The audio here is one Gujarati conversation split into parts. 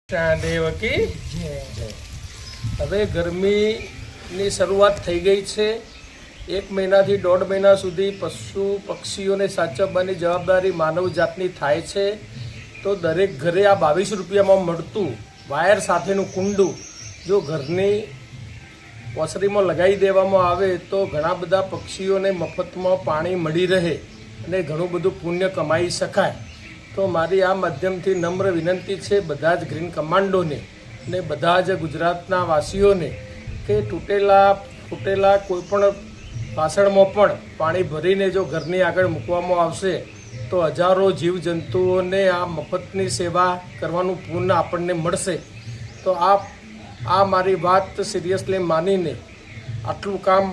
દેવકી જય. હવે ગરમીની શરૂઆત થઈ ગઈ છે. 1 મહિનાથી 1.5 મહિના સુધી પશુ પક્ષીઓને સાચવવાની જવાબદારી માનવ જાતની થાય છે. તો દરેક ઘરે આ 22 રૂપિયામાં મળતું વાયર સાથેનું કુંડું જો ઘરની ઓસરીમાં લગાવી દેવામાં આવે તો ઘણા બધા પક્ષીઓને મફતમાં પાણી મળી રહે અને ઘણું બધું પુણ્ય કમાઈ શકાય. તો મારી આ માધ્યમથી નમ્ર વિનંતી છે બધા જ ગ્રીન કમાન્ડોને અને બધા જ ગુજરાતના વાસીઓને કે ફૂટેલા કોઈપણ વાસણમાં પણ પાણી ભરીને જો ઘરની આગળ મૂકવામાં આવશે તો હજારો જીવજંતુઓને આ મફતની સેવા કરવાનું પુણ્ય આપણને મળશે. તો આ મારી વાત સિરિયસલી માનીને આટલું કામ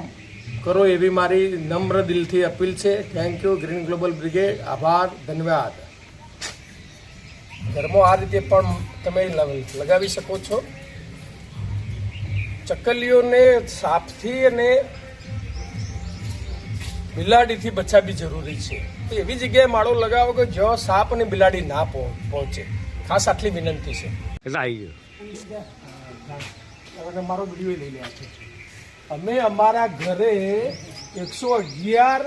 કરો એવી મારી નમ્ર દિલથી અપીલ છે. Thank you green global brigade. આભાર, ધન્યવાદ. ઘરમાં આ રીતે પણ તમે લગાવી શકો છો. ચકલીઓને સાપથી અને બિલાડીથી બચાવવી જરૂરી છે. તો એવી જગ્યાએ માળો લગાવો કે જ્યાં સાપ અને બિલાડી ના પહોંચે. ખાસ આટલી વિનંતી છે. મારો વિડીયો લઈ લ્યા છે. અમે અમારા ઘરે 111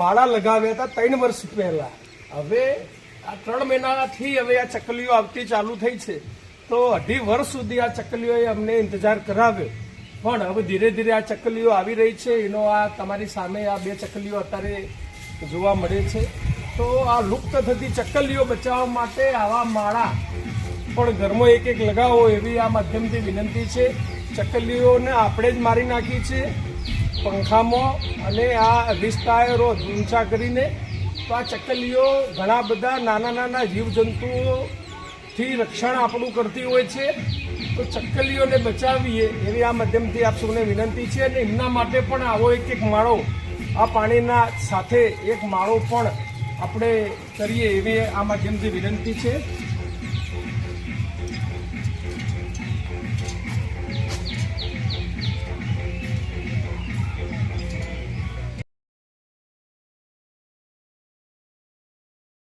માળા લગાવ્યા હતા 3 વર્ષ પહેલા. હવે આ 3 મહિનાથી હવે આ ચકલીઓ આવતી ચાલુ થઈ છે. તો 2.5 વર્ષ સુધી આ ચકલીઓએ અમને ઇંતજાર કરાવ્યો. પણ હવે ધીરે ધીરે આ ચકલીઓ આવી રહી છે. એનો આ તમારી સામે આ 2 ચકલીઓ અત્યારે જોવા મળે છે. તો આ લુપ્ત થતી ચકલીઓ બચાવવા માટે આવા માળા પણ ઘરમાં એક લગાવો એવી આ માધ્યમથી વિનંતી છે. ચકલીઓને આપણે જ મારી નાખી છે પંખામાં અને આ 20 ટાયરો ઊંચા કરીને. તો આ ચકલીઓ ઘણા બધા નાના જીવજંતુઓથી રક્ષણ આપણું કરતી હોય છે. તો ચકલીઓને બચાવીએ એવી આ માધ્યમથી આપ સૌને વિનંતી છે. અને એમના માટે પણ આવો એક માળો આ પાણીના સાથે એક માળો પણ આપણે કરીએ એવી આ માધ્યમથી વિનંતી છે.